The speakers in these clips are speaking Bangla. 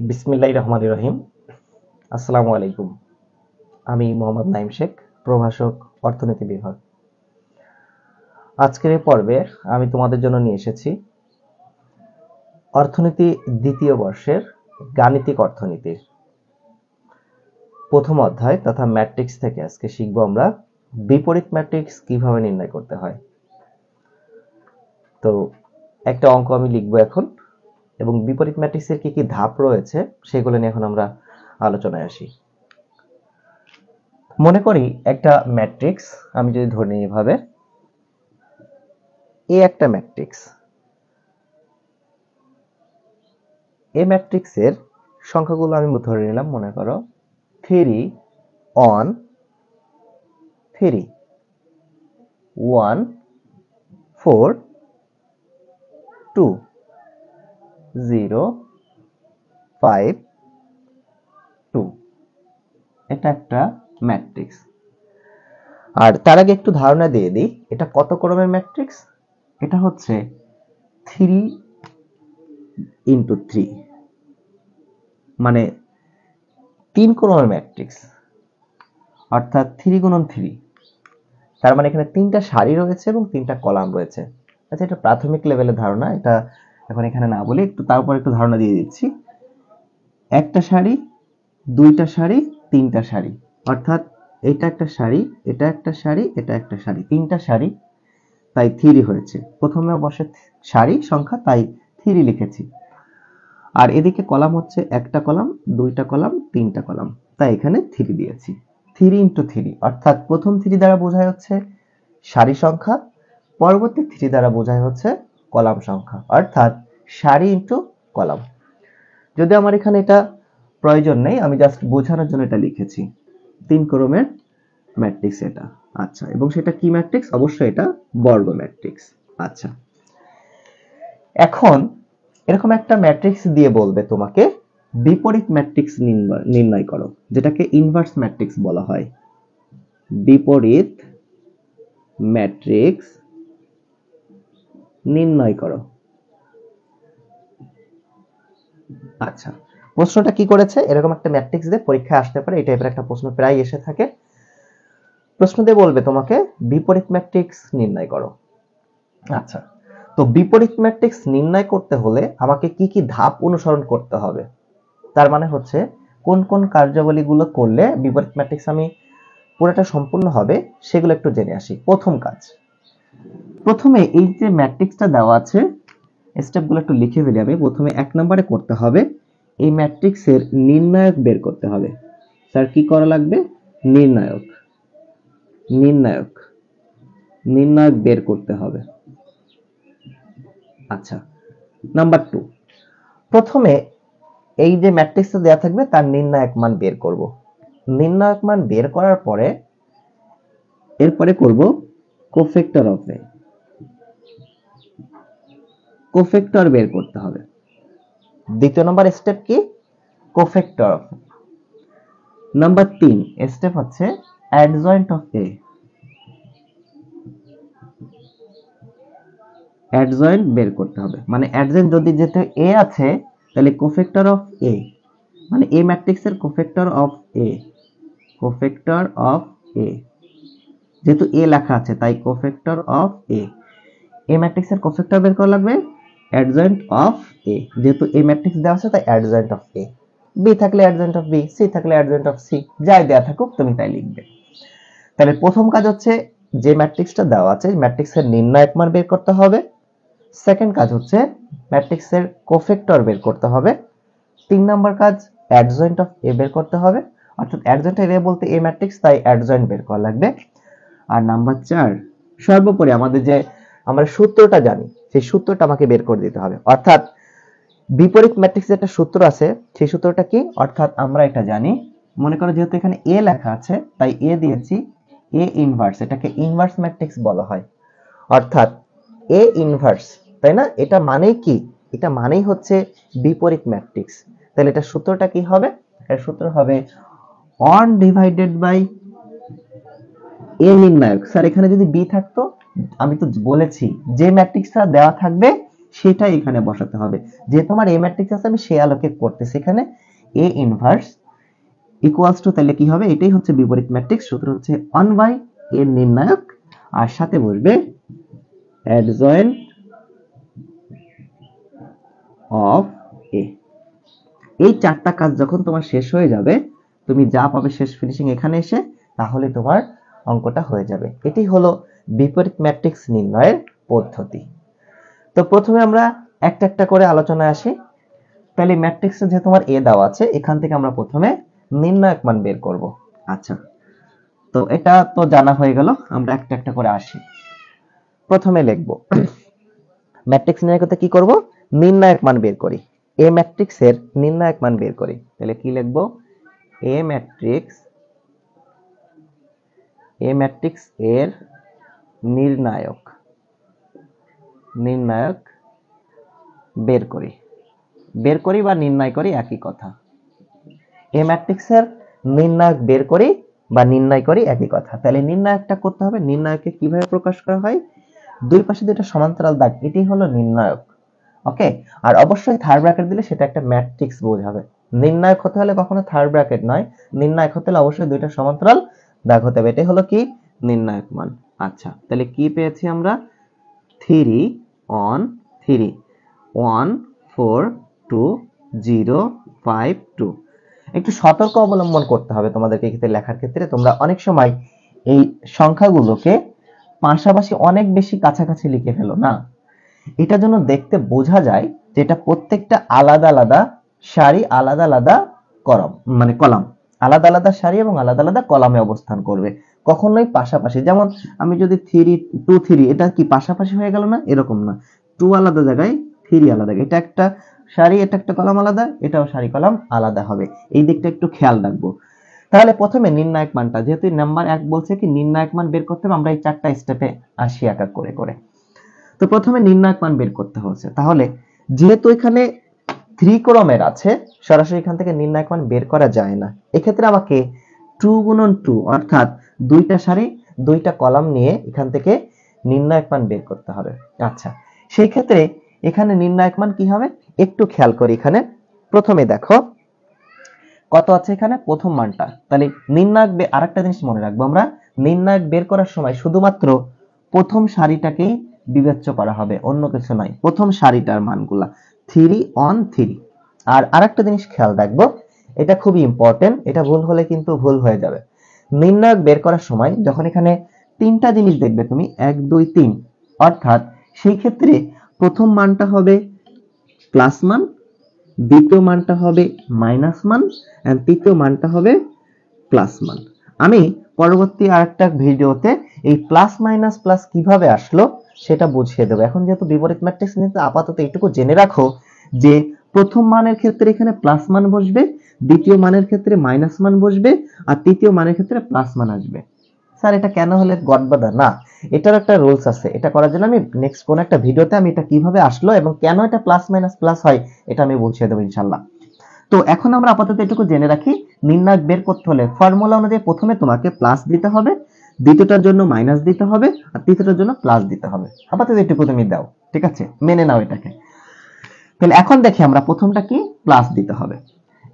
বিসমিল্লাহির রহমানির রহিম। আসসালামু আলাইকুম। আমি মোহাম্মদ নাইম শেখ, প্রভাষক, অর্থনীতি বিভাগ। আজকের এই পর্বে আমি তোমাদের জন্য নিয়ে এসেছি অর্থনীতি দ্বিতীয় বর্ষের গাণিতিক অর্থনীতির প্রথম অধ্যায় তথা ম্যাট্রিক্স থেকে আজকে শিখব আমরা বিপরীত ম্যাট্রিক্স কিভাবে নির্ণয় করতে হয়। তো একটা অঙ্ক আমি লিখব এখন, এবং বিপরীত ম্যাট্রিক্সের কি কি ধাপ রয়েছে সেগুলো নিয়ে এখন আমরা আলোচনায় আসি। মনে করি একটা ম্যাট্রিক্স আমি যদি ধরে নিই এভাবে, এ একটা ম্যাট্রিক্স। এই ম্যাট্রিক্সের সংখ্যাগুলো আমি ধরে নিলাম, মনে করো 3 1 3 1 4 2 0 5 2। এটা একটা ম্যাট্রিক্স। আর তার আগে একটু ধারণা দিয়ে দিই, এটা কত ক্রমের ম্যাট্রিক্স। এটা হচ্ছে 3 into 3, মানে 3 ক্রমের ম্যাট্রিক্স, অর্থাৎ 3 গুণন 3। তার মানে এখানে 3টা সারি রয়েছে এবং 3টা কলাম রয়েছে। আচ্ছা, এটা প্রাথমিক লেভেলের ধারণা, এটা এখন এখানে না বলি, তারপর একটু ধারণা দিয়ে দিচ্ছি। একটা সারি, দুইটা সারি, তিনটা সারি, অর্থাৎ এটা একটা সারি, এটা একটা সারি, এটা একটা সারি, 3টা সারি, তাই 3 হয়েছে। প্রথমে অবশ্য সারি সংখ্যা, তাই 3 লিখেছি। আর এদিকে কলাম হচ্ছে একটা কলাম, দুইটা কলাম, তিনটা কলাম, তাই এখানে 3 দিয়েছি। 3 into 3, অর্থাৎ প্রথম 3 দ্বারা বোঝায় হচ্ছে সারি সংখ্যা, পরবর্তী 3 দ্বারা বোঝায় হচ্ছে কলাম সংখ্যা, অর্থাৎ সারি ইন্টু কলাম। যদি আমার এখানে এটা প্রয়োজন নেই, আমি জাস্ট বোঝানোর জন্য এটা লিখেছি। 3 ক্রমের ম্যাট্রিক্স এটা। আচ্ছা, এবং সেটা কি ম্যাট্রিক্স? অবশ্যই এটা বর্গ ম্যাট্রিক্স। আচ্ছা, এখন এরকম একটা ম্যাট্রিক্স দিয়ে বলবে তোমাকে বিপরীত ম্যাট্রিক্স নির্ণয় করো, যেটাকে ইনভার্স ম্যাট্রিক্স বলা হয়। বিপরীত ম্যাট্রিক্স নির্ণয় করো। আচ্ছা, প্রশ্নটা কি করেছে, এরকম একটা ম্যাট্রিক্স দিয়ে পরীক্ষায় আসতে পারে, এই টাইপের একটা প্রশ্ন প্রায় এসে থাকে। প্রশ্ন দিয়ে বলবে তোমাকে বিপরীত ম্যাট্রিক্স নির্ণয় করো। আচ্ছা, তো বিপরীত ম্যাট্রিক্স নির্ণয় করতে হলে আমাকে কি কি ধাপ অনুসরণ করতে হবে, তার মানে হচ্ছে কোন কোন কার্যাবলীগুলো করলে বিপরীত ম্যাট্রিক্স আমি পুরোটা সম্পূর্ণ হবে, সেগুলো একটু জেনে আসি। প্রথম কাজ, প্রথমে এই যে ম্যাট্রিক্সটা দেওয়া আছে, স্টেপগুলো একটু লিখে ফেলি আমি। প্রথমে 1 নম্বরে করতে হবে এই ম্যাট্রিক্সের নির্ণায়ক বের করতে হবে। স্যার কি করা লাগবে? নির্ণায়ক নির্ণায়ক নির্ণায়ক বের করতে হবে। আচ্ছা, নাম্বার 2, প্রথমে এই যে ম্যাট্রিক্সটা দেওয়া থাকবে তার নির্ণায়ক মান বের করব। নির্ণায়ক মান বের করার পরে এরপরে করব কোফ্যাক্টর অফ এ। কোফ্যাক্টর বের করতে হবে। দ্বিতীয় নম্বর স্টেপ কি? Cofactor of. নাম্বার 3 স্টেপ হচ্ছে অ্যাডজয়েন্ট অফ এ। অ্যাডজয়েন্ট বের করতে হবে, মানে অ্যাডজয়েন্ট যদি যেতে এ আছে, তাহলে কোফ্যাক্টর অফ এ, মানে এ ম্যাট্রিক্সের cofactor of A. Cofactor of A, যেহেতু এ লেখা আছে তাই কোফ্যাক্টর অফ এ। এ ম্যাট্রিক্সের কোফ্যাক্টর বের করা লাগবে অ্যাডজয়েন্ট অফ এ, যেহেতু এ ম্যাট্রিক্স দেওয়া আছে তাই অ্যাডজয়েন্ট অফ এ। বি থাকলে অ্যাডজয়েন্ট অফ বি, সি থাকলে অ্যাডজয়েন্ট অফ সি, যাই দেয়া থাকুক তুমি তাই লিখবে। তাহলে প্রথম কাজ হচ্ছে যে ম্যাট্রিক্সটা দেওয়া আছে ম্যাট্রিক্সের নির্ণায়ক মান বের করতে হবে। সেকেন্ড কাজ হচ্ছে ম্যাট্রিক্সের কোফ্যাক্টর বের করতে হবে। 3 নম্বর কাজ অ্যাডজয়েন্ট অফ এ বের করতে হবে, অর্থাৎ অ্যাডজয়েন্ট অফ এ বলতে এ ম্যাট্রিক্স, তাই অ্যাডজয়েন্ট বের করা লাগবে। আর নাম্বার 4, সর্বোপরি আমাদের যে আমরা সূত্রটা জানি সেই সূত্রটা আমাকে বের করে দিতে হবে। অর্থাৎ বিপরীত ম্যাট্রিক্সের একটা সূত্র আছে, সেই সূত্রটা কি? অর্থাৎ আমরা এটা জানি, মনে করো যেহেতু এখানে এ লেখা আছে তাই এ দিয়েছি, এ ইনভার্স, এটাকে ইনভার্স ম্যাট্রিক্স বলা হয়। অর্থাৎ এ ইনভার্স, তাই না? এটা মানে কি? এটা মানেই হচ্ছে বিপরীত ম্যাট্রিক্স। তাহলে এটা সূত্রটা কি হবে? এর সূত্র হবে 1 ডিভাইডেড বাই এ নির্ণায়ক। স্যার এখানে যদি বি থাকতো, আমি তো বলেছি যে ম্যাট্রিক্সটা দেওয়া থাকবে সেটাই এখানে বসাতে হবে। যেহেতু আমার এ ম্যাট্রিক্স আছে আমি সেই আলোকে করতেছি এখানে এ ইনভার্স ইকুয়ালস টু, তাহলে কি হবে, এটাই হচ্ছে বিপরীত ম্যাট্রিক্স, সূত্র হচ্ছে 1 এর নির্ণায়ক আর সাথে বসবে অ্যাডজয়েন্ট অফ এ। এই চারটা কাজ যখন তোমার শেষ হয়ে যাবে, তুমি যা পাবে শেষ ফিনিশিং এখানে এসে, তাহলে তোমার অঙ্কটা হয়ে যাবে। এটি হলো বিপরীত ম্যাট্রিক্স নির্ণয়ের পদ্ধতি। তো প্রথমে আমরা একটা একটা করে আলোচনায় আসি। তাহলে ম্যাট্রিক্সে যে তোমার এ দেওয়া আছে, এখান থেকে আমরা প্রথমে নির্ণায়ক মান বের করব। আচ্ছা, তো এটা তো জানা হয়ে গেল, আমরা একটা একটা করে আসি। প্রথমে লিখব ম্যাট্রিক্স নির্ণয় করতে কি করব, নির্ণায়ক মান বের করি। এ ম্যাট্রিক্সের নির্ণায়ক মান বের করি, তাহলে কি লিখব, এ ম্যাট্রিক্স এর নির্ণায়ক বের করি বা নির্ণয় করি, একই কথা। এ ম্যাট্রিক্সের নির্ণায়ক বের করি বা নির্ণয় করি, একই কথা। তাহলে নির্ণায়কটা করতে হবে। নির্ণায়ককে কিভাবে প্রকাশ করা হয়, দুই পাশে দুটো সমান্তরাল দাগ, এটি হলো নির্ণায়ক। ওকে, আর অবশ্যই থার্ড ব্র্যাকেট দিলে সেটা একটা ম্যাট্রিক্স বোঝাবে। নির্ণায়ক হতে হলে কখনো থার্ড ব্র্যাকেট নয়, নির্ণায়ক হতে হলে অবশ্যই দুইটা সমান্তরাল দাগ হতে হবে। এটাই হলো কি, নির্ণায়ক মান। আচ্ছা, তাহলে কি পেয়েছি আমরা, 3 on 3 1 4 2 0 5 2। একটু সতর্ক অবলম্বন করতে হবে তোমাদেরকে এক্ষেত্রে লেখার ক্ষেত্রে। তোমরা অনেক সময় এই সংখ্যাগুলোকে পাশাপাশি অনেক বেশি কাছাকাছি লিখে ফেলো না, এটা যেন দেখতে বোঝা যায় যে এটা প্রত্যেকটা আলাদা আলাদা সারি, আলাদা আলাদা কলাম, মানে কলাম আলাদা আলাদা সারি এবং আলাদা আলাদা কলামে অবস্থান করবে, কখনোই পাশাপাশি। যেমন আমি যদি 3 2 3, এটা কি পাশাপাশি হয়ে গেল না, এরকম না। 2 আলাদা জায়গায়, 3 আলাদা, এটা একটা সারি, এটা একটা কলাম আলাদা, এটাও সারি কলাম আলাদা হবে। এই দিকটা একটু খেয়াল রাখবো। তাহলে প্রথমে নির্ণায়ক মানটা, যেহেতু নাম্বার 1 বলছে কি নির্ণায়ক মান বের করতে হবে, আমরা এই চারটা স্টেপে আসি এক এক করে করে। তো প্রথমে নির্ণায়ক মান বের করতে হচ্ছে। তাহলে যেহেতু এখানে 3 কলামের আছে, সরাসরি এখান থেকে নির্ণায়ক মান বের করা যায় না। এক্ষেত্রে আমাকে 2 গুণন 2 অর্থাৎ দুইটা সারি দুইটা কলাম নিয়ে এখান থেকে নির্ণায়ক মান বের করতে হবে। আচ্ছা, সেই ক্ষেত্রে এখানে নির্ণায়ক মান কি হবে একটু খেয়াল করি। এখানে প্রথমে দেখো কত আছে এখানে, প্রথম মানটা। তাহলে নির্ণায়ক, আরেকটা জিনিস মনে রাখবো, আমরা নির্ণায়ক বের করার সময় শুধুমাত্র প্রথম সারিটাকেই বিবেচ্য করা হবে, অন্য কিছু নাই। প্রথম সারিটার মানগুলা 3 on 3। আর আরেকটা জিনিস খেয়াল রাখবো, এটা খুবই ইম্পর্টেন্ট, এটা ভুল হলে কিন্তু ভুল হয়ে যাবে। নির্ণায়ক বের করার সময় যখন এখানে তিনটা জিনিস দেখবে তুমি, 1 2 3, অর্থাৎ সেই ক্ষেত্রে প্রথম মানটা হবে প্লাস মান, দ্বিতীয় মানটা হবে মাইনাস মান, আর তৃতীয় মানটা হবে প্লাস মান। আমি পরবর্তী আরেকটা ভিডিওতে এই প্লাস মাইনাস প্লাস কিভাবে আসলো সেটা বুঝিয়ে দেবো। এখন যেহেতু বিপরীত ম্যাট্রিক্স নিতে আপাতত এইটুকু জেনে রাখো যে প্রথম মানের ক্ষেত্রে এখানে প্লাস মান বসবে, দ্বিতীয় মানের ক্ষেত্রে মাইনাস মান বসবে, আর তৃতীয় মানের ক্ষেত্রে প্লাস মান আসবে। স্যার এটা কেন হলে গড়বাধা না, এটার একটা রুলস আছে। এটা করার জন্য আমি নেক্সট কোন একটা ভিডিওতে আমি এটা কিভাবে আসলো এবং কেন এটা প্লাস মাইনাস প্লাস হয় এটা আমি বুঝিয়ে দেবো ইনশাআল্লাহ। তো এখন আমরা আপাতত এটুকু জেনে রাখি, নির্ণায়ক বের করতে হলে ফর্মুলা অনুযায়ী প্রথমে তোমাকে প্লাস দিতে হবে, দ্বিতীয়টার জন্য মাইনাস দিতে হবে, আর তৃতীয়টার জন্য প্লাস দিতে হবে। আপাতত এটুকু তুমি দাও, ঠিক আছে, মেনে নাও এটাকে। তাহলে এখন দেখি আমরা প্রথমটা কি, প্লাস দিতে হবে।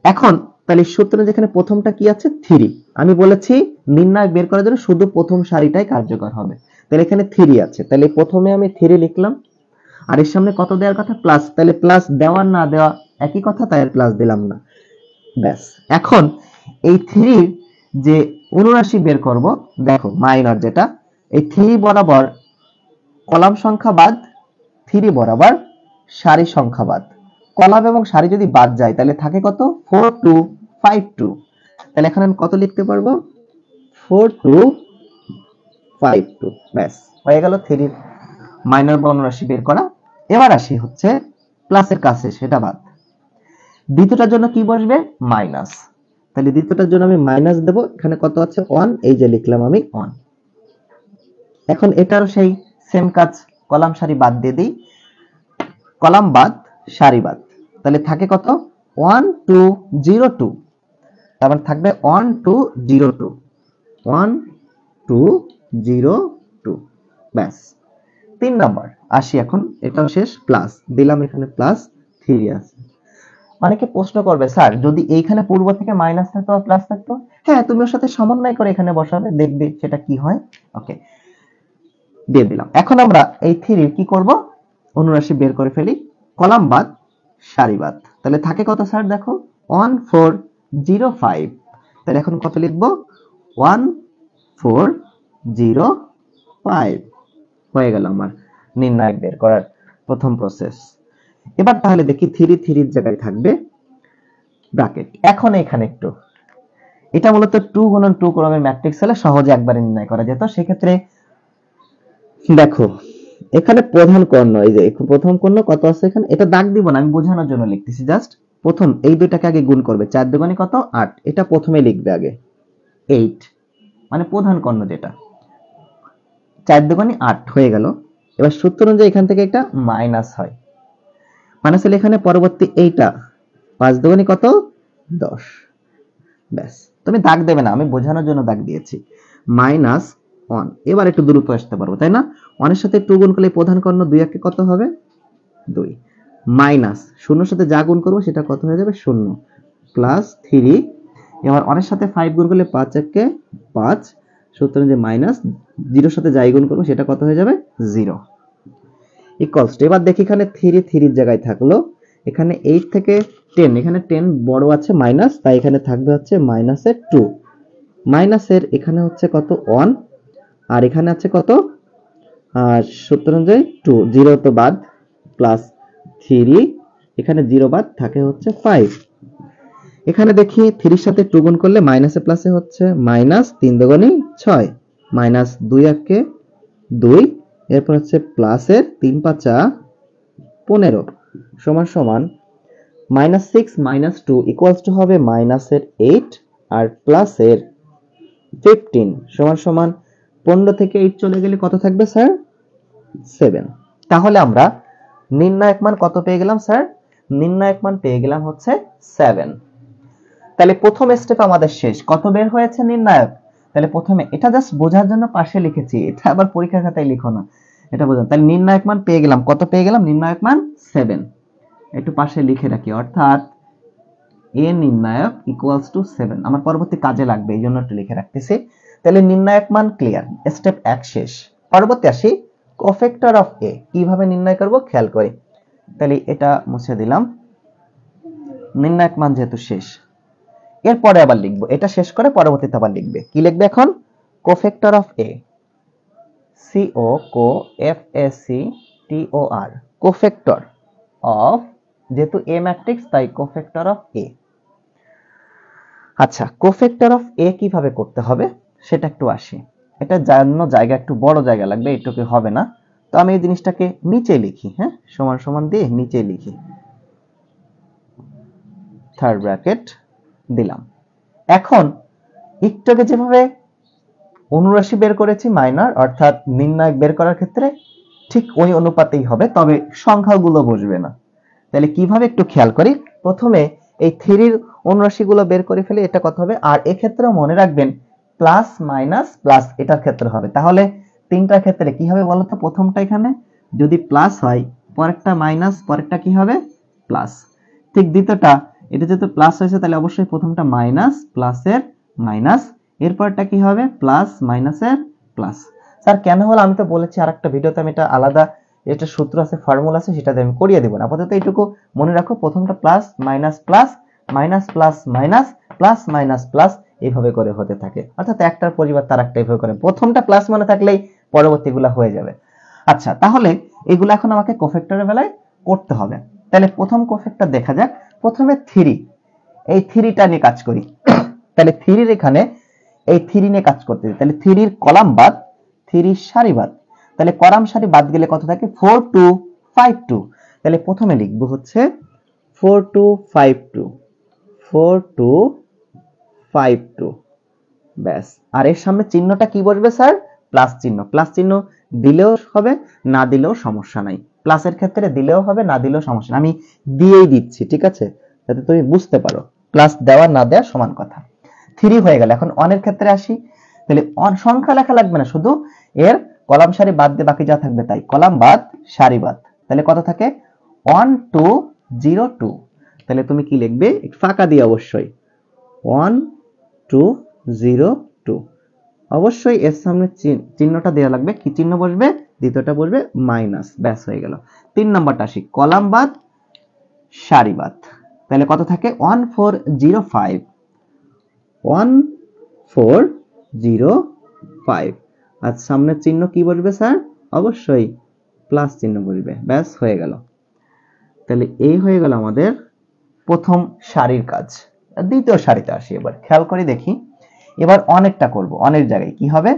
এখন তাহলে সূত্রে যেখানে প্রথমটা কি আছে 3, আমি বলেছি নির্ণায়ক বের করার জন্য শুধু প্রথম সারিটাই কার্যকর হবে। তাহলে এখানে 3 আছে, তাহলে প্রথমে আমি 3 লিখলাম, আর এর সামনে কত দেওয়ার কথা, প্লাস। তাহলে প্লাস দেওয়া না দেওয়া একই কথা, তাই আর প্লাস দিলাম না, ব্যাস। এখন এই 3 যে 79 বের করব, দেখো মাইনর যেটা, এই 3 বরাবর কলাম সংখ্যা বাদ, 3 বরাবর সারি সংখ্যা বাদ। কলাম এবং সারি যদি বাদ যায় তাহলে থাকে কত, 4 2 5 2। তাহলে এখানে আমি কত লিখতে পারবো, 4 2 5 2, ব্যাস হয়ে গেল 3 মাইনর বা 79 বের করা। এবার আসি হচ্ছে প্লাসের কাছে, সেটা বাদ। দ্বিতীয়টার জন্য কি বসবে, মাইনাস। তাহলে দ্বিতীয়টার জন্য আমি মাইনাস দেব, এখানে কত আছে 1, এই যে লিখলাম আমি 1। এখন এটারও সেই সেম কাজ, কলাম সারি বাদ দিয়ে দিই, কলাম বাদ সারি বাদ। তাহলে থাকে কত, 1 2 0 2, তারপর থাকবে 1 2 0 2, 1 2 0 2, ব্যাস। 3 নাম্বার, আসি এখন, এটাও শেষ, প্লাস দিলাম, এখানে প্লাস 3 আছে। অনেকে প্রশ্ন করবে, স্যার যদি এইখানে পূর্ব থেকে মাইনাস থাকতো বা প্লাস থাকতো, হ্যাঁ তুমি ওর সাথে সমন্বয় করে এখানে বসাবে, দেখবে সেটা কি হয়। ওকে, দিয়ে দিলাম। এখন আমরা এই 3 কি করব, অনুরাশি বের করে ফেলি, কলাম বাদ সারি বাদ। তাহলে থাকে কত স্যার, দেখো 1405। তাহলে এখন কত লিখবো, 1405 হয়ে গেল আমার নির্ণায়ক বের করার প্রথম প্রসেস। এবার তাহলে দেখি 3 এর জায়গায় থাকবে ব্র্যাকেট। এখন এখানে একটু, এটা মূলত 2 গুণন 2 ক্রমের ম্যাট্রিক্স হলে সহজে একবারে নির্ণয় করা যেত। সেক্ষেত্রে দেখো এখানে প্রধান কর্ণ, এই যে প্রথম কর্ণ কত আছে এখানে, এটা দাগ দিব না, আমি বোঝানোর জন্য লিখতেছি জাস্ট। প্রথম এই দুইটাকে আগে গুণ করবে, 4 দুগুণে কত 8, এটা প্রথমে লিখবে আগে 8, মানে প্রধান কর্ণ যেটা, 4 দুগুণে 8 হয়ে গেল। এবার সূত্র অনুযায়ী এখান থেকে একটা মাইনাস হয়, মাইনাস হলে এখানে পরবর্তী এইটা 5 দুগুণে কত 10, ব্যাস। তুমি দাগ দেবে না, আমি বোঝানোর জন্য দাগ দিয়েছি, মাইনাস 1। এবার একটু দ্রুত আসতে পারবো, তাই না? 1 এর সাথে 2 গুণ করলে প্রধান কর্ণ 2 একে কত হবে 2, মাইনাস 0 এর সাথে যা গুণ করবো সেটা কত হয়ে যাবে 0, প্লাস 3। এবার 1 এর সাথে 5 গুণ করলে 5 একে 5, সূত্র যে মাইনাস 0 এর সাথে যাই গুণ করবো সেটা কত হয়ে যাবে 0, ইকুয়ালস টু। এবার দেখি এখানে 3 এর জায়গায় থাকলো, এখানে 8 থেকে 10, এখানে 10 বড় আছে মাইনাস, তাই এখানে থাকবে হচ্ছে মাইনাসের 2, মাইনাসের এখানে হচ্ছে কত 1, আর এখানে আছে কত, আর সূত্র অনুযায়ী 2, 0 তো বাদ, প্লাস 3, এখানে 0 বাদ থাকে হচ্ছে 5। এখানে দেখি 3 এর সাথে 2 গুণ করলে মাইনাসে প্লাসে হচ্ছে মাইনাস 3 দুগুণে 6, মাইনাস 2 একে 2, এরপর হচ্ছে প্লাসের 3 5 15 সমান সমান -6 - 2 ইকুয়ালস টু হবে মাইনাসের 8 আর প্লাসের 15 সমান সমান 15 থেকে 8 চলে গেলে কত থাকবে স্যার 7। তাহলে আমরা নির্ণায়ক মান কত পেয়ে গেলাম স্যার, নির্ণায়ক মান পেয়ে গেলাম হচ্ছে 7। তাহলে প্রথম স্টেপ আমাদের শেষ, কত বের হয়েছে নির্ণায়ক। তাহলে প্রথমে এটা জাস্ট বোঝার জন্য পাশে লিখেছি, এটা আবার পরীক্ষার খাতায় লিখো না, এটা বোঝান। তাহলে নির্ণায়ক মান পেয়ে গেলাম, কত পেয়ে গেলাম, নির্ণায়ক মান 7, একটু পাশে লিখে রাখি, অর্থাৎ এ নির্ণায়ক ইকুয়ালস টু 7, আমার পরবর্তী কাজে লাগবে এই জন্য একটু লিখে রাখতেছি। তাহলে নির্ণায়ক মান ক্লিয়ার, স্টেপ 1 শেষ। পরবর্তী আসি কোফ্যাক্টর অফ এ, কিভাবে নির্ণয় করব খেয়াল করি। তাহলে এটা মুছে দিলাম, নির্ণায়ক মান যেহেতু শেষ, এরপরে আবার লিখবো, এটা শেষ করে পরবর্তীতে আবার লিখবে, কি লিখবে এখন, cofactor of A, C O co F A C T O R, cofactor of, যেহেতু এ ম্যাট্রিক্স তাই কোফ্যাক্টর অফ এ। আচ্ছা, কোফ্যাক্টর অফ এ কিভাবে করতে হবে সেটা একটু আসি, এটা জন্য জায়গা একটু বড় জায়গা লাগবে, এটুকু হবে না, তো আমি এই জিনিসটাকে নিচে লিখি, হ্যাঁ সমান সমান দিয়ে নিচে লিখি, থার্ড ব্র্যাকেট দিলাম। এখন একটু আগে যেভাবে অনুরাশি বের করেছি মাইনর, অর্থাৎ নির্ণায়ক বের করার ক্ষেত্রে ঠিক ওই অনুপাতেই হবে, তবে সংখ্যাগুলো বসবে না। তাহলে কিভাবে একটু খেয়াল করি, প্রথমে এই 3 এর অনুরাশিগুলো বের করে ফেলে, এটা কত হবে, আর এক্ষেত্রেও মনে রাখবেন প্লাস মাইনাস প্লাস এটার ক্ষেত্রে হবে। তাহলে তিনটার ক্ষেত্রে কি হবে বলতো, প্রথমটা এখানে যদি প্লাস হয়, পরেরটা মাইনাস, পরেরটা কি হবে প্লাস, ঠিক দ্বিতীয়টা এটা যেহেতু প্লাস হয়েছে তাহলে অবশ্যই প্রথমটা মাইনাস প্লাসের মাইনাস, এরপরটা কি হবে প্লাস মাইনাসের প্লাস। স্যার কেন হলো, আমি তো বলেছি আরেকটা ভিডিওতে আমি এটা আলাদা, এটা সূত্র আছে ফর্মুলা আছে সেটা আমি করিয়ে দেব না, আপাতত এইটুকু মনে রাখো, প্রথমটা plus minus plus minus plus minus plus minus plus এইভাবে করে হতে থাকে, অর্থাৎ একটার পরিবর্তে আরেকটা এইভাবে করে, প্রথমটা প্লাস মনে থাকলেই পরবর্তীগুলো হয়ে যাবে। আচ্ছা, তাহলে এগুলো এখন আমাকে কোফ্যাক্টরের বেলায় করতে হবে। তাহলে প্রথম কোফ্যাক্টর দেখা যাক, প্রথমে 3, এই 3টা নিয়ে কাজ করি। তাহলে 3 এর এখানে এই 3 নিয়ে কাজ করতে দিই, তাহলে 3 এর কলাম বাদ 3 সারি বাদ, তাহলে কলাম সারি বাদ গেলে কত থাকে 4 2 5 2, তাহলে প্রথমে লিখব হচ্ছে 4 2 5 2, 4 2 5 2, ব্যাস। আর এর সামনে চিহ্নটা কি বসবে স্যার, প্লাস চিহ্ন, প্লাস চিহ্ন দিলেও হবে না দিলেও সমস্যা নাই, প্লাসের ক্ষেত্রে দিলেও হবে না দিলেও সমস্যা নাই, আমি দিয়েই দিচ্ছি, ঠিক আছে, যাতে তুমি বুঝতে পারো প্লাস দেওয়া না দেওয়া সমান কথা। 3 হয়ে গেল, এখন 1 এর ক্ষেত্রে আসি, তাহলে সংখ্যা লেখা লাগবে না, শুধু এর কলাম সারি বাদ দিয়ে বাকি যা থাকবে তাই, কলাম বাদ সারি বাদ, তাহলে কত থাকে 1 2 0 2। তাহলে তুমি কি লিখবে, ফাঁকা দিয়ে অবশ্যই 1 2 0 2, অবশ্যই এর সামনে চিহ্নটা দেওয়া লাগবে, কি চিহ্ন বসবে, দ্বিতীয়টা বসবে মাইনাস, ব্যাস হয়ে গেল। 3 নম্বরটা আসি, কলাম বাদ সারি বাদ, তাহলে কত থাকে 1 4 0 5, 1 4 0 5, আর সামনের চিহ্ন কি বসবে স্যার, অবশ্যই প্লাস চিহ্ন বসবে, ব্যাস হয়ে গেল। তাহলে এই হয়ে গেল আমাদের প্রথম সারির কাজ। দ্বিতীয় সারিতে আসি, এবার খেয়াল করে দেখি, এবার অনেকটা করব, অনেক জায়গায় কি হবে,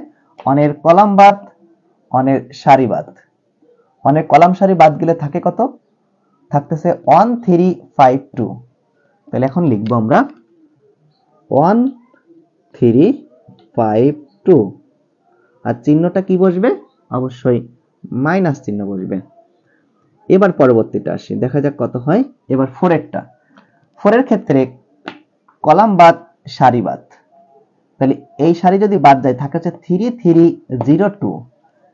অনের কলাম বাদ অনের সারি বাদ, অনেক কলাম সারি বাদ গেলে থাকে কত, থাকতেছে 1 3 5 2। তাহলে এখন লিখবো আমরা 1 3 5 2, আর চিহ্নটা কি বসবে, অবশ্যই মাইনাস চিহ্ন বসবে। এবার পরবর্তীটা আসি, দেখা যাক কত হয়। এবার 4 এরটা, 4 এর ক্ষেত্রে কলাম বাদ সারি বাদ, তাহলে এই সারি যদি বাদ যায় থাকে হচ্ছে 3 3 0 2,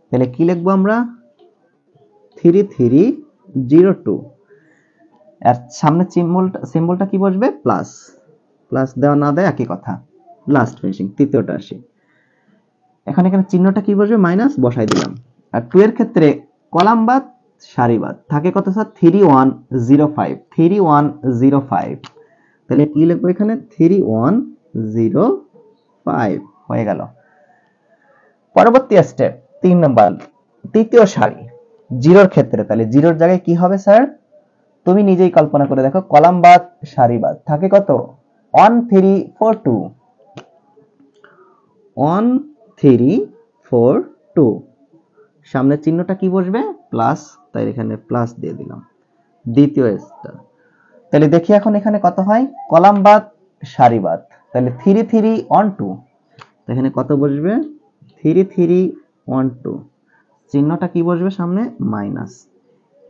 তাহলে কি লিখবো আমরা 3 3 0 2, আর সামনে সিম্বলটা কি বসবে, প্লাস, প্লাস দেওয়া না দেয় একই কথা। লাস্ট ফিনিশিং তৃতীয়টা আসি, এখানে চিহ্নটা কি বসবে, মাইনাস, বসাই দিলাম। আর 2 এর ক্ষেত্রে কলাম বাদ সারি বাদ থাকে কত স্যার, 3 1 0 5, 3 1 0 5, তাহলে কি লিখবো এখানে 3 1 0 5 হয়ে গেল। পরবর্তী স্টেপ 3 নম্বর, তৃতীয় সারি জিরোর ক্ষেত্রে, তাহলে জিরোর জায়গায় কি হবে স্যার, তুমি নিজেই কল্পনা করে দেখো, কলাম বাদ সারি বাদ থাকে কত 1 3 4 2, 1 3 4 2, সামনের চিহ্নটা কি বসবে, প্লাস, তাই এখানে প্লাস দিয়ে দিলাম দ্বিতীয় স্টেপ। তাহলে দেখি এখন এখানে কত হয়, কলাম বাদ সারি বাদ, তাহলে 3 3 1 2, এখানে কত বসবে 3 3 1 2, চিহ্নটা কি বসবে সামনে, মাইনাস।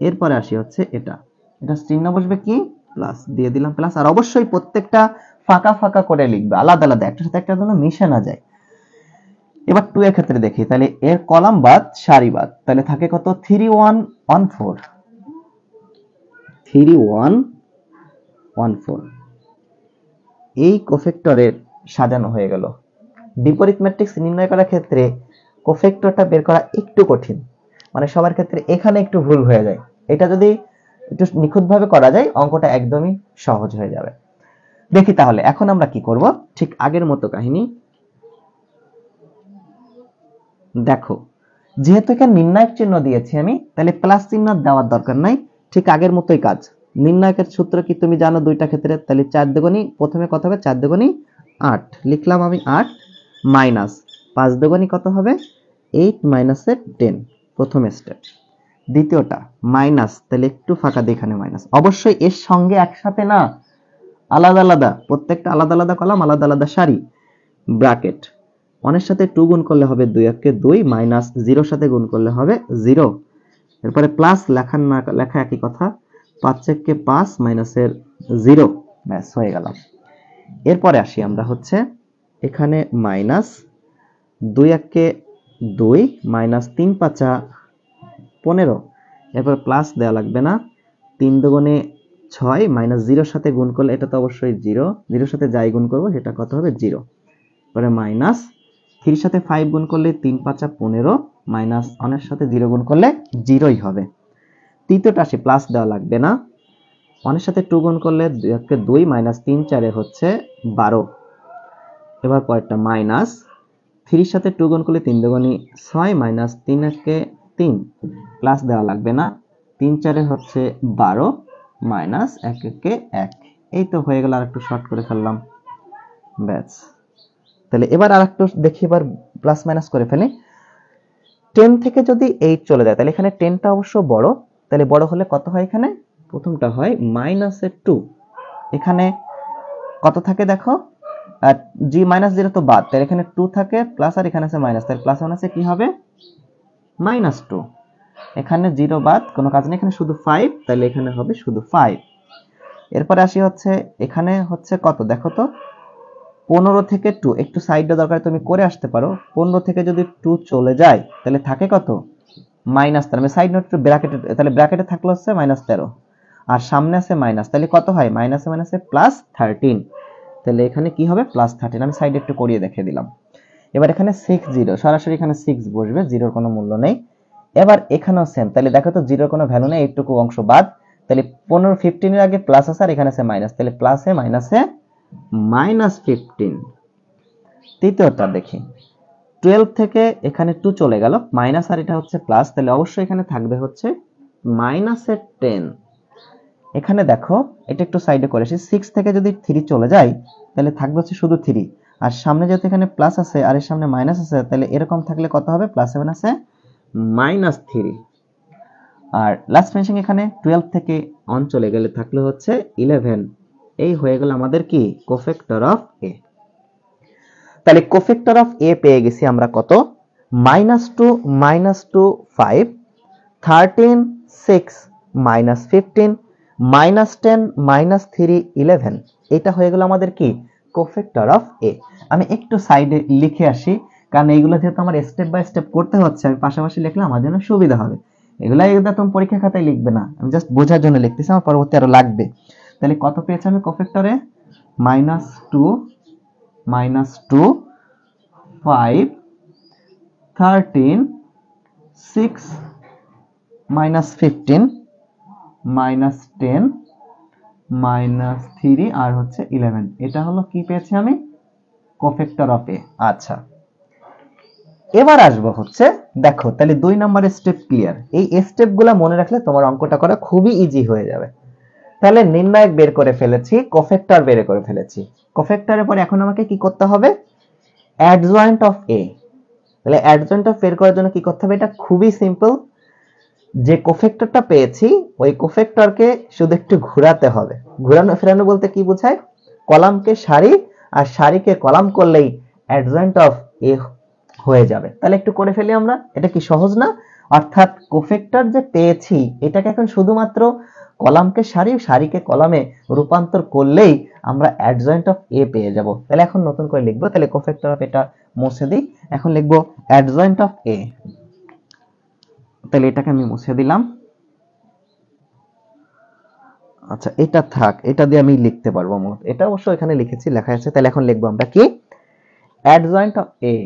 এরপরে আসি হচ্ছে এটা চিহ্ন বসবে কি, প্লাস, দিয়ে দিলাম প্লাস। আর অবশ্যই প্রত্যেকটা ফাঁকা ফাঁকা করে লিখবে, আলাদা আলাদা, একটার সাথে একটা যেন মিশে না যায়। এবার 2 এর ক্ষেত্রে দেখি, তাহলে এর কলাম বাদ সারি বাদ, তাহলে থাকে কত 3 1 1 4, 3 1 1 4, এই কোফেক্টরের সাজানো হয়ে গেল। বিপরীত ম্যাট্রিক্স নির্ণয় করার ক্ষেত্রে কোফেক্টরটা বের করা একটু কঠিন, মানে সবার ক্ষেত্রে এখানে একটু ভুল হয়ে যায়, এটা যদি একটু নিখুঁতভাবে করা যায় অঙ্কটা একদমই সহজ হয়ে যাবে। দেখি তাহলে এখন আমরা কি করব, ঠিক আগের মতো কাহিনী। দেখো যেহেতু এখানে নির্ণায়ক চিহ্ন দিয়েছি আমি, তাহলে প্লাস চিহ্ন দেওয়ার দরকার নাই, ঠিক আগের মতোই কাজ। নির্ণায়কের সূত্র কি তুমি জানো দুইটা ক্ষেত্রে, তাহলে 4 দুগুণী, প্রথমে কত হবে 4 দুগুণী 8, লিখলাম আমি 8, মাইনাস 5 দুগুণী কত হবে 8 মাইনাসের 10, প্রথম স্টেপ। দ্বিতীয়টা মাইনাস, তাহলে একটু ফাঁকা দিয়ে এখানে মাইনাস, অবশ্যই এর সঙ্গে একসাথে না, আলাদা আলাদা, প্রত্যেকটা আলাদা আলাদা কলাম, আলাদা আলাদা সারি, ব্র্যাকেট। 1 এর সাথে 2 গুণ করলে হবে 2 একে 2, মাইনাস 0 এর সাথে গুণ করলে হবে 0, এরপরে প্লাস লেখা না লেখা একই কথা, 5 একে 5 মাইনাসের 0, ব্যাস হয়ে গেল। এরপরে আসি আমরা হচ্ছে এখানে মাইনাস 2 একে 2 মাইনাস 3 5 15, এরপর প্লাস দেওয়া লাগবে না, 3 দুগুণে 6 মাইনাস 0 এর সাথে গুণ করলে এটা তো অবশ্যই 0, 0 এর সাথে যাই গুণ করব সেটা কত হবে 0, পরে মাইনাস 3 এর সাথে 5 গুণ করলে 3 5 15, মাইনাস 1 এর সাথে 0 গুণ করলে 0ই হবে। তৃতীয়টা আসি, প্লাস দেওয়া লাগবে না, 1 এর সাথে 2 গুণ করলে 2 একে 2 মাইনাস 3 4 হচ্ছে 12, এবার পরেরটা মাইনাস 3 এর সাথে 2 গুণ করলে 3 দুগুণী 6 মাইনাস 3 একে 3, প্লাস দেওয়া লাগবে না, 3 4 হচ্ছে 12 মাইনাস 1 একে 1, এই তো হয়ে গেল। আর একটু শর্ট করে ফেললাম, ব্যাস। তাহলে এবার আরেকটু দেখি, এবার প্লাস মাইনাস করে ফেলি। 10 থেকে যদি 8 চলে যায়, তাহলে এখানে 10টা অবশ্য বড়, তাহলে বড় হলে কত হয়, এখানে প্রথমটা হয় মাইনাসের 2, এখানে কত থাকে দেখো, আর জি মাইনাস 0 তো বাদ, তাহলে এখানে 2 থাকে প্লাস, আর এখানে আছে মাইনাস, তাহলে প্লাস 1 আছে কি হবে মাইনাস 2, এখানে 0 বাদ, কোনো কাজ নেই, এখানে শুধু 5, তাহলে এখানে হবে শুধু 5। এরপরে আসি হচ্ছে এখানে হচ্ছে কত দেখো তো, 15 থেকে 2 একটু সাইডে দরকার তুমি করে আসতে পারো। 15 থেকে যদি 2 চলে যায় তাহলে থাকে কত, -13। আমি সাইড নোট ব্র্যাকেটে, তাহলে ব্র্যাকেটে থাকলো হচ্ছে -13 আর সামনে আছে মাইনাস, তাহলে কত হয় মাইনাসে মাইনাসে +13। তাহলে এখানে কি হবে +13। আমি সাইডে একটু করিয়ে দেখিয়ে দিলাম। এবার এখানে 6 0 সরাসরি এখানে 6 বসবে, জিরোর কোনো মূল্য নেই। এবার এখানেও সেম, তাহলে দেখো তো জিরোর কোনো ভ্যালু নেই, এইটুকু অংশ বাদ। তাহলে 15 15 এর আগে প্লাস আছে আর এখানে আছে মাইনাস, তাহলে প্লাসে মাইনাসে -15। তৃতীয়টা দেখি, 12 থেকে এখানে 2 চলে গেল মাইনাস আর এটা হচ্ছে প্লাস, তাহলে অবশ্যই এখানে থাকবে হচ্ছে -10। এখানে দেখো এটা একটু সাইডে করেছি, 6 থেকে যদি 3 চলে যায় তাহলে থাকবে হচ্ছে শুধু 3 আর সামনে যেহেতু এখানে প্লাস আছে আর এর সামনে মাইনাস আছে, তাহলে এরকম থাকলে কত হবে প্লাসে মাইনাসে -3। আর লাস্ট ফিনিশিং এখানে 12 থেকে অন চলে গেলে থাকলে হচ্ছে 11। এই হয়ে গেল আমাদের কি কোফ্যাক্টর অফ এ। তাহলে কোফ্যাক্টর অফ এ পেয়ে গেছি আমরা কত, -2 -2 5, 13 6 -15, -10 -3 11। এটা হয়ে গেল আমাদের কি কোফ্যাক্টর অফ এ। আমি একটু সাইডে লিখে আসি, কারণ এইগুলো যেহেতু আমার স্টেপ বাই স্টেপ করতে হচ্ছে, আমি পাশাপাশি লিখলে আমার জন্য সুবিধা হবে। এগুলা একদম পরীক্ষা খাতায় লিখবে না, আমি জাস্ট বোঝার জন্য লিখতেছি, আমার পরবর্তী আরো লাগবে। তাহলে কত পেয়েছি আমি কোফ্যাক্টরে, -2 -2 5 13 6 -15 -10 -3 আর হচ্ছে 11। এটা হলো কি পেয়েছি আমি কোফ্যাক্টর অফ এ। আচ্ছা, এবার আসবো হচ্ছে দেখো, তাহলে 2 নম্বরের স্টেপ ক্লিয়ার। এই স্টেপগুলো মনে রাখলে তোমার অঙ্কটা করা খুবই ইজি হয়ে যাবে। তাহলে নির্ণায়ক বের করে ফেলেছি, কোফ্যাক্টর বের করে ফেলেছি। কোফ্যাক্টরের পর এখন আমাকে কি করতে হবে, অ্যাডজয়েন্ট অফ এ। তাহলে অ্যাডজয়েন্ট অফ বের করার জন্য কি করতে হবে, এটা খুবই সিম্পল। যে কোফ্যাক্টরটা পেয়েছি ওই কোফ্যাক্টরকে শুধু একটু ঘোরাতে হবে। ঘোরানো ফেরানো বলতে কি বোঝায়, কলামকে সারি আর সারিকে কলাম করলেই অ্যাডজয়েন্ট অফ এ হয়ে যাবে। তাহলে একটু করে ফেলি আমরা, এটা কি সহজ না? অর্থাৎ কোফ্যাক্টর যে পেয়েছি এটাকে এখন শুধুমাত্র কলামকে সারি, সারিকে কলামে রূপান্তর করলেই আমরা অ্যাডজয়েন্ট অফ এ পেয়ে যাব। তাহলে এখন নতুন করে লিখবো, তাহলে কোফ্যাক্টর অফ এটা মুছে দিই, এখন লিখবো অ্যাডজয়েন্ট অফ এ। তাহলে এটাকে আমি মুছে দিলাম। আচ্ছা এটা থাক, এটা দিয়ে আমি লিখতে পারবো, এটা অবশ্য এখানে লিখেছি, লেখা আছে। তাহলে এখন লিখবো আমরা কি, adjoint of A,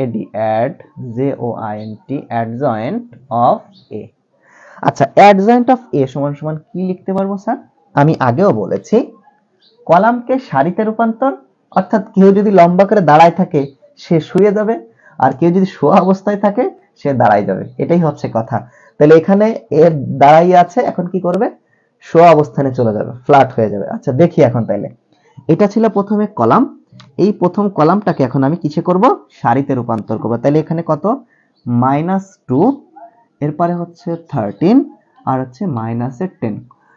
AD ad J O I N T, adjoint of A. আচ্ছা অ্যাডজয়েন্ট অফ এ সমান সমান কি লিখতে পারবো স্যার, আমি আগেও বলেছি কলামকে সারিতে রূপান্তর, অর্থাৎ কেউ যদি লম্বা করে দাঁড়ায় থাকে সে শুয়ে যাবে, আর কেউ যদি শোয়া অবস্থায় থাকে সে দাঁড়ায় যাবে, এটাই হচ্ছে কথা। তাহলে এখানে এ দাঁড়াই আছে, এখন কি করবে, শোয়া অবস্থানে চলে যাবে, ফ্ল্যাট হয়ে যাবে। আচ্ছা দেখি এখন, তাইলে এটা ছিল প্রথমে কলাম, এই প্রথম কলামটাকে এখন আমি কিসে করব, সারিতে রূপান্তর করব। তাহলে এখানে কত, -2, এরপরে হচ্ছে 13 আর হচ্ছে -10,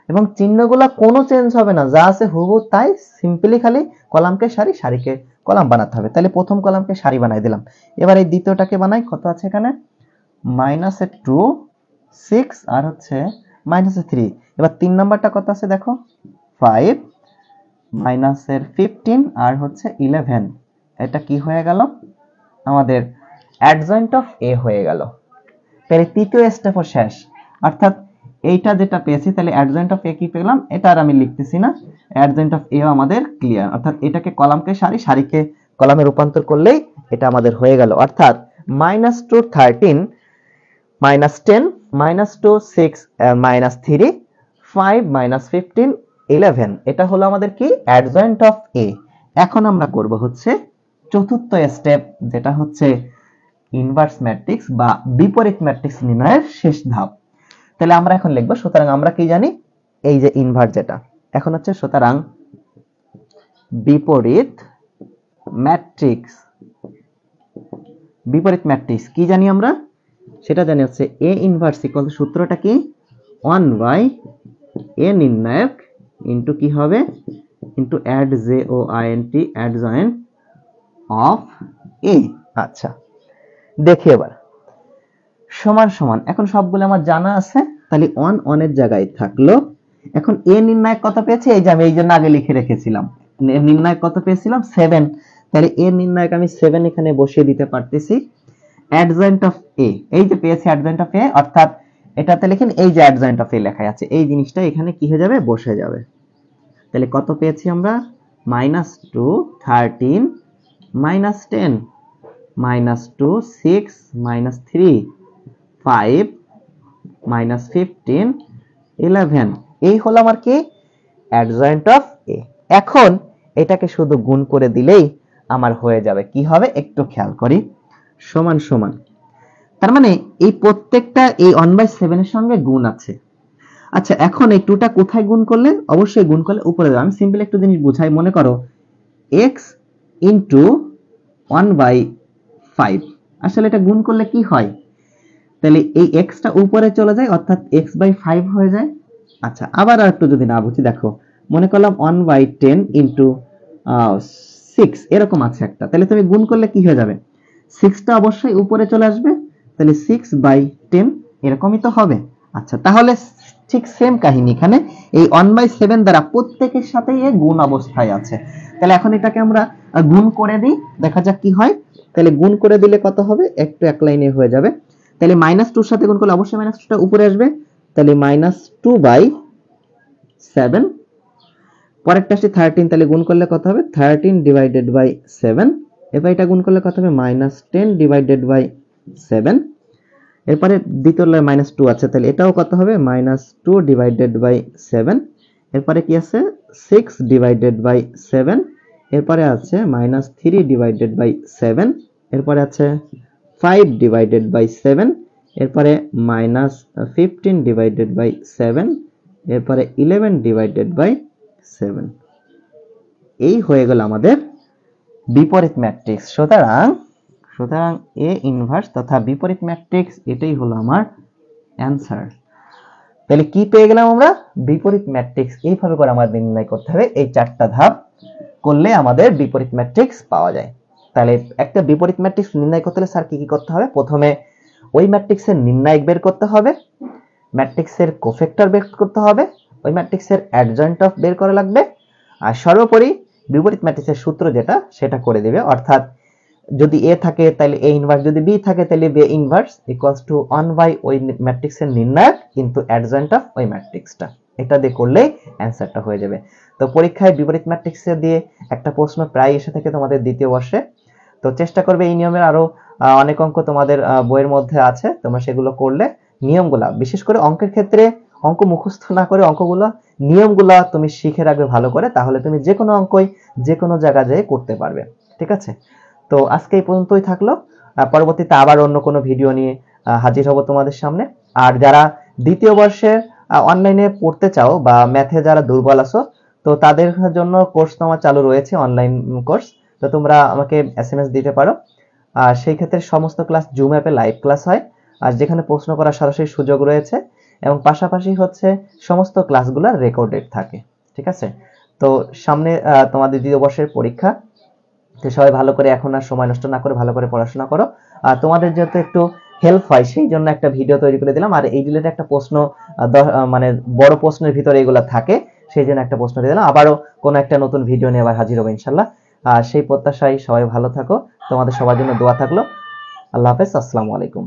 এবং চিহ্নগুলো কোনো চেঞ্জ হবে না, যা আছে হুবহু তাই, সিম্পলি খালি কলামকে সারি, সারিকে কলাম বানাতে হবে। তাহলে প্রথম কলামকে সারি বানাই দিলাম। এবার এই দ্বিতীয়টাকে বানাই, কত আছে এখানে, -2 6 আর হচ্ছে -3। এবার 3 নাম্বারটা কত আছে দেখো, 5 -15 আর হচ্ছে 11। এটা কি হয়ে গেল, আমাদের অ্যাডজয়েন্ট অফ এ হয়ে গেল। তাহলে তৃতীয় স্টেপও শেষ, অর্থাৎ এইটা যেটা পেয়েছি, তাহলে অ্যাডজয়েন্ট অফ এ কি পেলাম, এটা আর আমি লিখতেছি না, অ্যাডজয়েন্ট অফ এ আমাদের ক্লিয়ার। অর্থাৎ এটাকে কলামকে সারি, সারিকে কলামে রূপান্তর করলেই এটা আমাদের হয়ে গেল। অর্থাৎ -2 13 -10 -2 6 -3 5 -15 11, এটা হলো আমাদের কি অ্যাডজয়েন্ট অফ এ। এখন আমরা করব হচ্ছে চতুর্থ স্টেপ, যেটা হচ্ছে ইনভার্স ম্যাট্রিক্স বা বিপরীত ম্যাট্রিক্স নির্ণয়ের শেষ ধাপ। তাহলে আমরা এখন লিখব, সুতরাং আমরা কি জানি, এই যে ইনভার্স যেটা, এখন হচ্ছে সুতরাং বিপরীত ম্যাট্রিক্স। বিপরীত ম্যাট্রিক্স কি জানি আমরা, সেটা জানি হচ্ছে এ ইনভার্স ইকুয়াল, সূত্রটা কি 1/a নির্ণায়ক ইনটু কি হবে, into ad J O I N T, adjoint of A. আচ্ছা দেখি এবার, সমান সমান, এখন সবগুলো আমার জানা আছে, তাহলে 1 1 এর জায়গায় থাকলো। এখন এ নির্ণায়ক কত পেয়েছে, এই যে আমি এই জন্য আগে লিখে রেখেছিলাম, নির্ণায়ক কত পেয়েছিলাম 7, তাহলে এর নির্ণায়ক আমি 7 এখানে বসিয়ে দিতে পারতেছি। অ্যাডজয়েন্ট অফ এ, এই যে পেয়েছি অ্যাডজয়েন্ট অফ এ, অর্থাৎ এটাতে লিখেন এই যে অ্যাডজয়েন্ট অফ এ লেখা আছে, এই জিনিসটা এখানে কি হয়ে যাবে, বসে যাবে। তাহলে কত পেয়েছি আমরা, -2 13 -10 -2 6 -3 5 -15 11, এই হলো আমার কি অ্যাডজয়েন্ট অফ এ। এখন এটাকে শুধু গুণ করে দিলেই আমার হয়ে যাবে। কি হবে একটু খেয়াল করি, সমান সমান, তার মানে এই প্রত্যেকটা এই 1/7 এর সঙ্গে গুণ আছে। আচ্ছা এখন এই 2টা কোথায় গুণ করলে, অবশ্যই গুণ করলে উপরে যাবে। আমি সিম্পল একটু জিনিস বুঝাই, মনে করো x ইনটু 1/5, আসলে এটা গুণ করলে কি হয়, তাহলে এই x টা উপরে চলে যায়, অর্থাৎ x/5 হয়ে যায়। আচ্ছা আবার একটু যদি না বুঝি, দেখো মনে করলাম 1/10 ইনটু 6 এরকম আছে একটা, তাহলে তুমি গুণ করলে কি হয়ে যাবে, 6 টা অবশ্যই উপরে চলে আসবে, তাহলে 6/10 এরকমই তো হবে। আচ্ছা তাহলে ঠিক সেম কাহিনী এখানে, এই 1/7 দ্বারা প্রত্যেকের সাথেই এ গুণ অবস্থায় আছে। তাহলে এখন এটাকে আমরা গুণ করে দিই, দেখা যাক কি হয়। তাহলে গুণ করে দিলে কত হবে, একটু এক লাইনে হয়ে যাবে। তাহলে -2 এর সাথে গুণ করলে অবশ্যই -2 টা উপরে আসবে, তাহলে -2/7, পরেরটা আসছে 13, তাহলে গুণ করলে কত হবে 13/7, এবার এটা গুণ করলে কত হবে -10/7, এরপরে দ্বিতীয় -2 আছে, তাহলে এটাও কত হবে -2/7, এরপরে কি আছে 6/7, এরপরে আছে -3/7, এরপরে আছে 5/7, এরপরে -15/7, এরপরে 11/7। এই হয়ে গেল আমাদের বিপরীত ম্যাট্রিক্স। সুতরাং এ ইনভার্স তথা বিপরীত ম্যাট্রিক্স এটাই হলো আমার অ্যানসার। তাহলে কি পেয়ে গেলাম আমরা, বিপরীত ম্যাট্রিক্স। এইভাবে করে আমাদের নির্ণয় করতে হবে, এই 4টা ধাপ করলে আমাদের বিপরীত ম্যাট্রিক্স পাওয়া যায়। তাহলে একটা বিপরীত ম্যাট্রিক্স নির্ণয় করতে হলে স্যার কি কি করতে হবে, প্রথমে ওই ম্যাট্রিক্সের নির্ণায়ক বের করতে হবে, ম্যাট্রিক্সের কোফ্যাক্টর বের করতে হবে, ওই ম্যাট্রিক্সের অ্যাডজয়েন্ট অফ বের করা লাগবে, আর সর্বোপরি বিপরীত ম্যাট্রিক্সের সূত্র যেটা সেটা করে দিবে। অর্থাৎ যদি এ থাকে তাহলে এ ইনভার্স, যদি বি থাকে তাহলে বি ইনভার্স ইকুয়ালস টু 1 ওই ম্যাট্রিক্সের নির্ণায়ক কিন্তু অ্যাডজয়েন্ট অফ ওই ম্যাট্রিক্সটা, এটা দিয়ে করলেই অ্যান্সারটা হয়ে যাবে। তো পরীক্ষায় বিপরীত ম্যাট্রিক্সে দিয়ে একটা প্রশ্ন প্রায় এসে থাকে তোমাদের দ্বিতীয় বর্ষে, তো চেষ্টা করবে এই নিয়মের আরো অনেক অঙ্ক তোমাদের বইয়ের মধ্যে আছে, তোমরা সেগুলো করলে নিয়মগুলা, বিশেষ করে অঙ্কের ক্ষেত্রে অঙ্ক মুখস্থ না করে অঙ্কগুলো নিয়মগুলা তুমি শিখে রাখবে ভালো করে, তাহলে তুমি যে কোনো অঙ্কই যে কোনো জায়গায় যেয়ে করতে পারবে। ঠিক আছে, তো আজকে এই পর্যন্তই থাকলো, পরবর্তীতে আবার অন্য কোনো ভিডিও নিয়ে হাজির হব তোমাদের সামনে। আর যারা দ্বিতীয় বর্ষের অনলাইনে পড়তে চাও বা ম্যাথে যারা দুর্বল আছো, তো তাদের জন্য কোর্স তোমার চালু রয়েছে, অনলাইন কোর্স, তো তোমরা আমাকে SMS দিতে পারো। আর সেই ক্ষেত্রে সমস্ত ক্লাস জুম অ্যাপে লাইভ ক্লাস হয়, আর যেখানে প্রশ্ন করার সরাসরি সুযোগ রয়েছে, এবং পাশাপাশি হচ্ছে সমস্ত ক্লাসগুলো রেকর্ডেড থাকে। ঠিক আছে, তো সামনে তোমাদের দ্বিতীয় বর্ষের পরীক্ষা, তো সবাই ভালো করে এখন আর সময় নষ্ট না করে ভালো করে পড়াশোনা করো। আর তোমাদের যেহেতু একটু হেল্প হয় সেই জন্য একটা ভিডিও তৈরি করে দিলাম, আর এই রিলেটেড একটা প্রশ্ন মানে বড় প্রশ্নের ভিতরে এগুলো থাকে, সেই জন্য একটা প্রশ্ন দিয়ে দিলাম। আবারও কোনো একটা নতুন ভিডিও নিয়ে আবার হাজির হবো ইনশাল্লাহ। সেই প্রত্যাশায় সবাই ভালো থাকো, তোমাদের সবার জন্য দোয়া থাকলো। আল্লাহ হাফেজ, আসসালামু আলাইকুম।